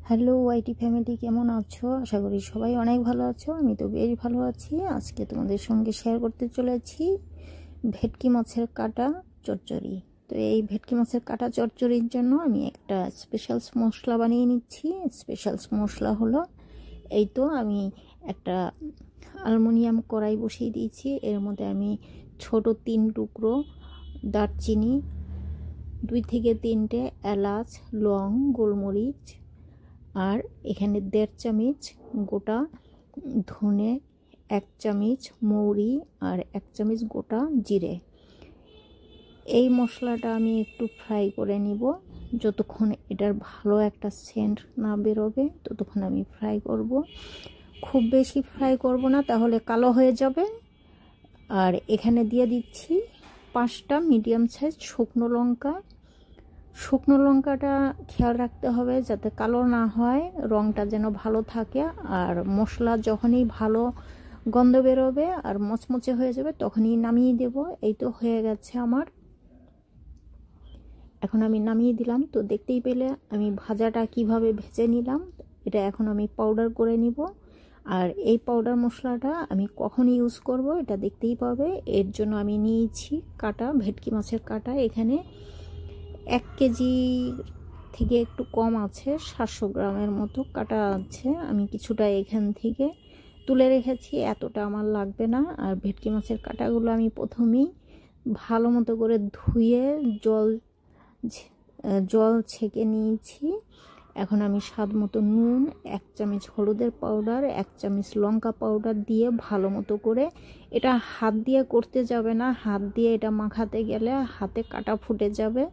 Hello ওয়াইটি family, কেমন আছো? আশা করি সবাই অনেক ভালো আছো। আমি তো বেশ ভালো আছি। আজকে তোমাদের সঙ্গে শেয়ার করতে চলেছি ভেটকি মাছের কাটা চচ্চড়ি। তো এই ভেটকি মাছের কাটা চচ্চড়ির জন্য আমি একটা স্পেশাল মশলা বানিয়ে নিচ্ছি। স্পেশাল মশলা হলো এই, তো আমি একটা অ্যালুমিনিয়াম কড়াই বসিয়ে দিয়েছি। এর মধ্যে আমি ছোট 3 টুকরো দারচিনি, 2 থেকে 3টে এলাচ, লং, গোলমরিচ, আর এখানে 1.5 চামচ গোটা ধনে, 1 চামচ মৌরি, আর 1 চামচ গোটা জিরে। এই মশলাটা আমি একটু ফ্রাই করে নিব। যতক্ষণ এটার ভালো একটা সেন্ট না বেরোবে ততক্ষণ আমি ফ্রাই করব। খুব বেশি ফ্রাই করব না, তাহলে কালো হয়ে যাবে। আর এখানে দিয়ে দিচ্ছি 5টা মিডিয়াম সাইজ শুকনো লঙ্কা। শুকনো লঙ্কাটা খেয়াল রাখতে হবে যাতে কালো না হয়, রঙটা যেন ভালো থাকে। আর মশলা যখনই ভালো গন্ধ বেরোবে আর মচমচে হয়ে যাবে তখনই নামিয়ে দেব। এই তো হয়ে গেছে আমার। এখন আমি নামিয়ে দিলাম। তো দেখতেই পেলে আমি ভাজাটা কিভাবে ভেজে নিলাম। এটা এখন আমি পাউডার করে নিব। আর এই পাউডার মশলাটা আমি কখন ইউজ করব এটা দেখতেই পাবে। এর জন্য আমি নিয়েছি কাটা ভেটকি মাছের কাটা। এখানে 1 কেজি থেকে একটু কম আছে, 700 গ্রামের মতো কাটা আছে। আমি কিছুটা এখান থেকে তুলে রেখেছি, এতটা আমার লাগবে না। আর ভেটকি মাছের কাটাগুলো আমি প্রথমেই ভালো মতো করে ধুয়ে জল ছেঁকে নিয়েছি। এখন আমি স্বাদ মতো নুন, 1 চামচ হলুদের পাউডার, 1 চামচ লঙ্কা পাউডার দিয়ে ভালো মতো করে, এটা হাত দিয়ে করতে যাবে না, হাত দিয়ে এটা মাখাতে গেলে হাতে কাটা ফুটে যাবে,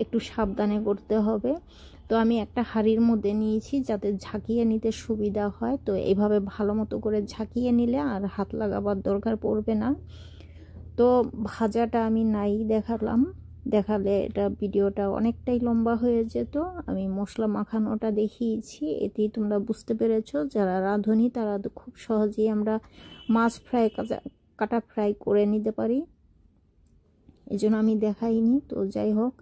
একটু সাবধানে করতে হবে। তো আমি একটা হাঁড়ির মধ্যে নিয়েছি যাতে ঝাঁকিয়ে নিতে সুবিধা হয়। তো এইভাবে ভালো মতো করে ঝাঁকিয়ে নিলে আর হাত লাগাবার দরকার পড়বে না। তো ভাজাটা আমি নাই দেখালে এটা ভিডিওটা অনেকটাই লম্বা হয়ে যেত। আমি মশলা মাখানোটা দেখিয়েছি, এতেই তোমরা বুঝতে পেরেছো। যারা রাঁধুনি তারা তো খুব সহজেই আমরা মাছ ফ্রাই কাটা ফ্রাই করে নিতে পারি, এই জন্য আমি দেখাইনি। তো যাই হোক,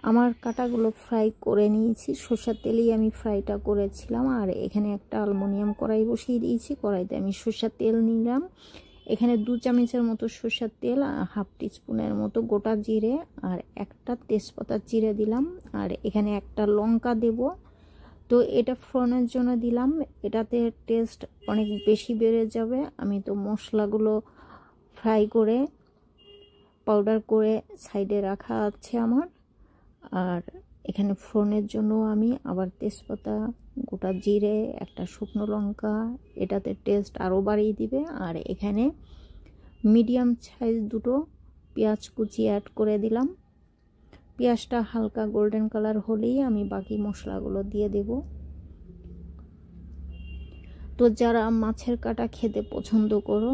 আমার কাটাগুলো ফ্রাই করে নিয়েছি। সরষের তেলেই আমি ফ্রাইটা করেছিলাম। আর এখানে একটা অ্যালুমিনিয়াম কড়াই বসিয়ে দিয়েছি। কড়াইতে আমি সরষের তেল নিলাম। এখানে 2 চামচের মতো সরষের তেল, 1/2 টিস্পুনের মতো গোটা জিরে, আর একটা তেজপাতা চিড়ে দিলাম। আর এখানে একটা লঙ্কা দেব। তো এটা ফোড়নের জন্য দিলাম, এটাতে টেস্ট অনেক বেশি বেড়ে যাবে। আমি তো মশলাগুলো ফ্রাই করে পাউডার করে সাইডে রাখা আছে আমার। আর এখানে ফোড়নের জন্য আমি আবার তেজপাতা, গোটা জিরে, একটা শুকনো লঙ্কা, এটাতে টেস্ট আরও বাড়িয়ে দিবে। আর এখানে মিডিয়াম সাইজ 2টো পেঁয়াজ কুচি অ্যাড করে দিলাম। পেঁয়াজটা হালকা গোল্ডেন কালার হলেই আমি বাকি মশলাগুলো দিয়ে দেব। তো যারা মাছের কাটা খেতে পছন্দ করো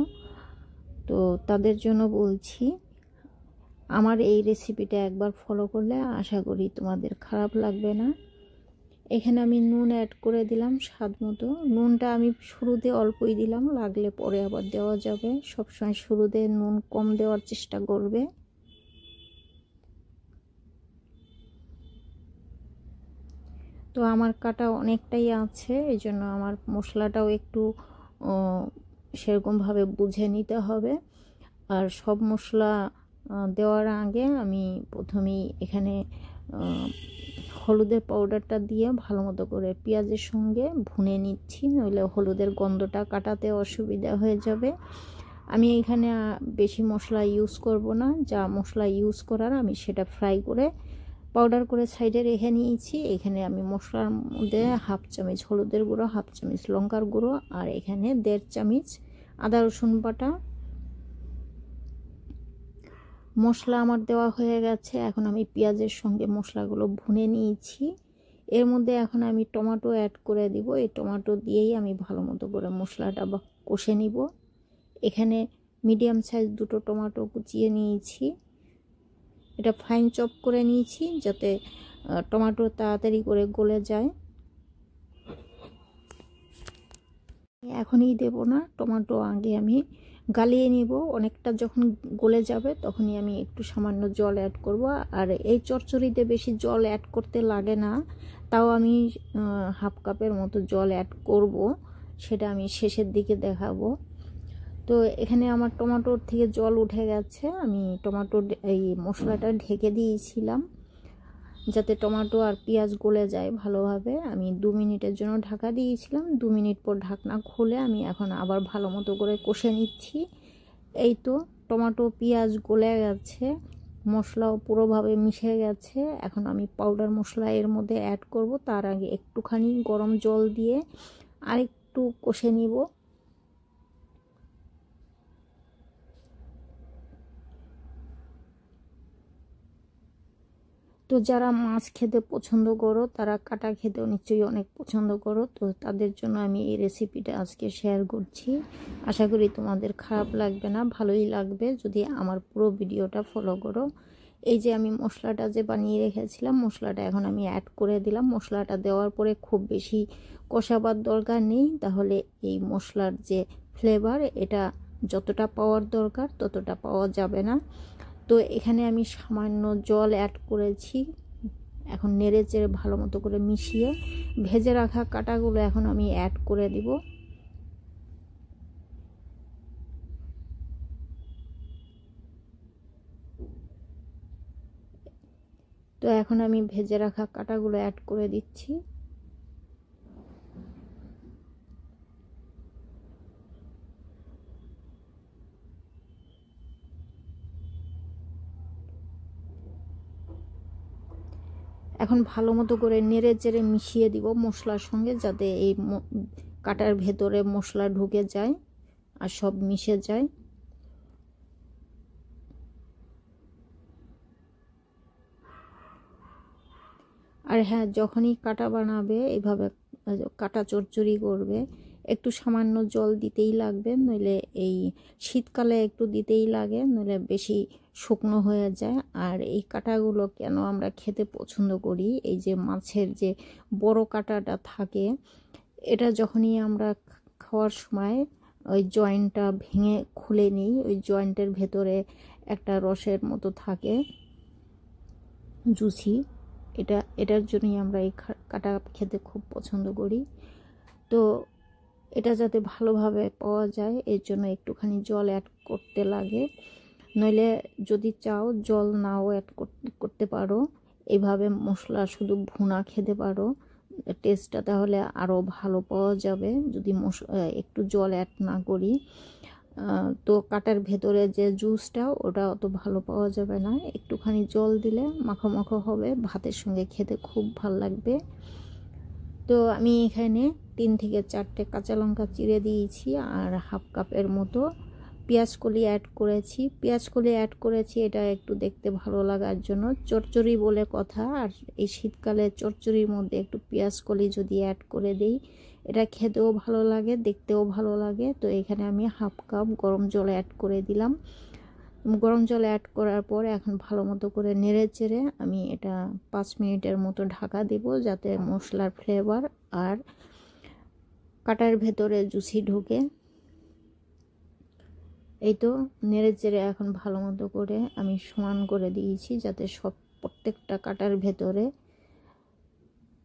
তো তাদের জন্য বলছি, আমার এই রেসিপিটা একবার ফলো করলে আশা করি তোমাদের খারাপ লাগবে না। এখানে আমি নুন অ্যাড করে দিলাম স্বাদ মতো। নুনটা আমি শুরুতে অল্পই দিলাম, লাগলে পরে আবার দেওয়া যাবে। সবসময় শুরুতে নুন কম দেওয়ার চেষ্টা করবে। তো আমার কাটা অনেকটাই আছে, এই জন্য আমার মশলাটাও একটু সেরকমভাবে বুঝে নিতে হবে। আর সব মশলা দেওয়ার আগে আমি প্রথমেই এখানে হলুদের পাউডারটা দিয়ে ভালো মতো করে পেঁয়াজের সঙ্গে ভুনে নিচ্ছি, নইলে হলুদের গন্ধটা কাটাতে অসুবিধা হয়ে যাবে। আমি এখানে বেশি মশলা ইউজ করব না, যা মশলা ইউজ করার আমি সেটা ফ্রাই করে পাউডার করে সাইডে রেখে নিয়েছি। এখানে আমি মশলার মধ্যে 1/2 চামচ হলুদের গুঁড়ো, 1/2 চামচ লঙ্কার গুঁড়ো, আর এখানে 1.5 চামচ আদা রসুন বাটা মশলা আমার দেওয়া হয়ে গেছে। এখন আমি পেঁয়াজের সঙ্গে মশলাগুলো ভুনে নিয়েছি। এর মধ্যে এখন আমি টমেটো অ্যাড করে দিব। এই টমেটো দিয়েই আমি ভালো মতো করে মশলাটা কষে নিব। এখানে মিডিয়াম সাইজ 2টো টমেটো কুচিয়ে নিয়েছি, এটা ফাইন চপ করে নিয়েছি যাতে টমেটো তাড়াতাড়ি করে গলে যায়। এখনই দেব না, টমেটো আগে আমি গালিয়ে নিব। অনেকটা যখন গলে যাবে তখনই আমি একটু সামান্য জল অ্যাড করব। আর এই চচ্চড়িতে বেশি জল অ্যাড করতে লাগে না, তাও আমি হাফ কাপের মতো জল অ্যাড করব, সেটা আমি শেষের দিকে দেখাবো। তো এখানে আমার টমেটোর থেকে জল উঠে গেছে। আমি টমেটোর এই মশলাটা ঢেকে দিয়েছিলাম যাতে টমেটো আর পেঁয়াজ গলে যায় ভালোভাবে। আমি 2 মিনিটের জন্য ঢাকা দিয়েছিলাম। 2 মিনিট পর ঢাকনা খুলে আমি এখন আবার ভালো মতো করে কষে নিচ্ছি। এই তো টমেটো পেঁয়াজ গলে গেছে, মশলাও পুরোভাবে মিশে গেছে। এখন আমি পাউডার মশলা এর মধ্যে অ্যাড করব। তার আগে একটুখানি গরম জল দিয়ে আরেকটু কষে নিব। তো যারা মাছ খেতে পছন্দ করো তারা কাটা খেতেও নিশ্চয়ই অনেক পছন্দ করো। তো তাদের জন্য আমি এই রেসিপিটা আজকে শেয়ার করছি। আশা করি তোমাদের খারাপ লাগবে না, ভালোই লাগবে যদি আমার পুরো ভিডিওটা ফলো করো। এই যে আমি মশলাটা যে বানিয়ে রেখেছিলাম, মশলাটা এখন আমি অ্যাড করে দিলাম। মশলাটা দেওয়ার পরে খুব বেশি কষাবার দরকার নেই, তাহলে এই মশলার যে ফ্লেভার এটা যতটা পাওয়ার দরকার ততটা পাওয়া যাবে না। তো এখানে আমি সামান্য জল অ্যাড করেছি। এখন নেড়ে চেড়ে ভালো মতো করে মিশিয়ে ভেজে রাখা কাটাগুলো এখন আমি অ্যাড করে দিব। তো এখন আমি ভেজে রাখা কাটাগুলো অ্যাড করে দিচ্ছি। এখন ভালো মতো করে নেড়ে চেড়ে মিশিয়ে দিব মশলার সঙ্গে, যাতে এই কাটার ভেতরে মশলা ঢুকে যায় আর সব মিশে যায়। আর হ্যাঁ, যখনই কাটা বানাবে এইভাবে কাটা চচ্চড়ি করবে, একটু সামান্য জল দিতেই লাগবে, নইলে এই শীতকালে একটু দিতেই লাগে, নইলে বেশি শুকনো হয়ে যায়। আর এই কাটাগুলো কেন আমরা খেতে পছন্দ করি, এই যে মাছের যে বড় কাটাটা থাকে, এটা যখনই আমরা খাওয়ার সময় ওই জয়েন্টটা ভেঙে খুলে নিই, ওই জয়েন্টের ভেতরে একটা রসের মতো থাকে জুসি, এটার জন্যই আমরা এই কাটা খেতে খুব পছন্দ করি। তো এটা যাতে ভালোভাবে পাওয়া যায় এর জন্য একটুখানি জল অ্যাড করতে লাগে, নইলে যদি চাও জল নাও অ্যাড করতে পারো। এইভাবে মশলা শুধু ভুনা খেতে পারো, টেস্টটা তাহলে আরও ভালো পাওয়া যাবে যদি একটু জল অ্যাড না করি। তো কাটার ভেতরে যে জুসটা ওটা অত ভালো পাওয়া যাবে না, একটুখানি জল দিলে মাখো মাখো হবে, ভাতের সঙ্গে খেতে খুব ভাল লাগবে। তো আমি এখানে 3 থেকে 4টে কাঁচা লঙ্কা চিড়ে দিয়েছি আর হাফ কাপের মতো পেঁয়াজ কলি অ্যাড করেছি। পেঁয়াজ কলি অ্যাড করেছি এটা একটু দেখতে ভালো লাগার জন্য, চচ্চড়ি বলে কথা। আর এই শীতকালে চচ্চড়ির মধ্যে একটু পেঁয়াজ কলি যদি অ্যাড করে দিই, এটা খেতেও ভালো লাগে, দেখতেও ভালো লাগে। তো এখানে আমি হাফ কাপ গরম জল অ্যাড করে দিলাম। গরম জল অ্যাড করার পর এখন ভালো মতো করে নেড়ে চেড়ে আমি এটা 5 মিনিটের মতো ঢাকা দেব, যাতে মশলার ফ্লেভার আর কাটার ভেতরে জুসি ঢুকে। এই তো নেড়ে চেড়ে এখন ভালো মতো করে আমি সমান করে দিয়েছি, যাতে প্রত্যেকটা কাটার ভেতরে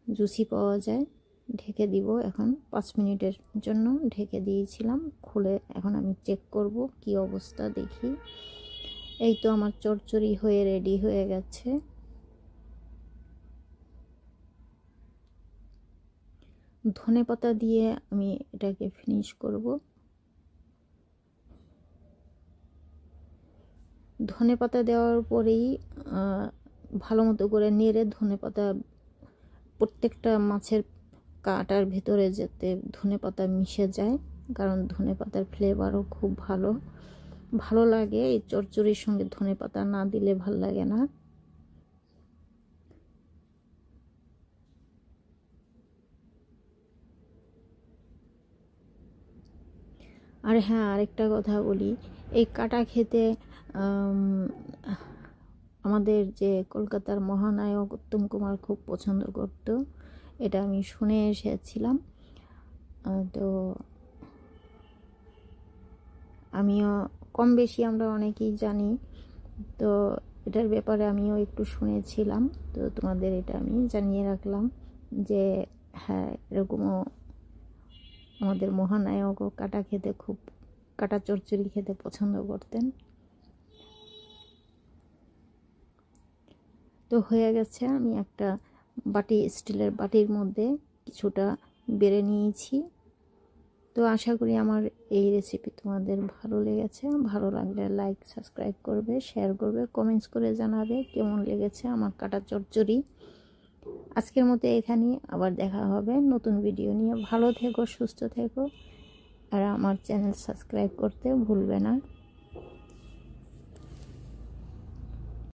জুসি পাওয়া যায়। ঢেকে দিব এখন 5 মিনিটের জন্য ঢেকে দিয়েছিলাম। খুলে এখন আমি চেক করব কি অবস্থা দেখি। এই তো আমার চচ্চড়ি হয়ে রেডি হয়ে গেছে। ধনেপাতা দিয়ে আমি এটাকে ফিনিশ করব। ধনেপাতা দেওয়ার পরেই ভালো মতো করে নেড়ে ধনেপাতা প্রত্যেকটা মাছের কাটার ভেতরে যাতে ধনেপাতা মিশে যায়, কারণ ধনেপাতার ফ্লেভারও খুব ভালো লাগে। এই চচ্চড়ির সঙ্গে ধনেপাতা না দিলে ভাল লাগে না। আর হ্যাঁ, আরেকটা কথা বলি, এই কাটা খেতে আমাদের যে কলকাতার মহানায়ক উত্তম কুমার খুব পছন্দ করত, এটা আমি শুনে এসেছিলাম। তো আমিও কম বেশি আমরা অনেকেই জানি, তো এটার ব্যাপারে আমিও একটু শুনেছিলাম, তো তোমাদের এটা আমি জানিয়ে রাখলাম যে হ্যাঁ, এরকমও আমাদের মহানায়কও কাটা চচ্চড়ি খেতে পছন্দ করতেন। তো হয়ে গেছে, আমি একটা স্টিলের বাটির মধ্যে কিছুটা বেড়ে নিয়েছি। তো আশা করি আমার এই রেসিপি তোমাদের ভালো লেগেছে। ভালো লাগলে লাইক, সাবস্ক্রাইব করবে, শেয়ার করবে, কমেন্টস করে জানাবে কেমন লেগেছে আমার কাটা চচ্চড়ি। আজকের মতো এখানেই, আবার দেখা হবে নতুন ভিডিও নিয়ে। ভালো থেকো, সুস্থ থেকো, আর আমার চ্যানেল সাবস্ক্রাইব করতে ভুলবে না।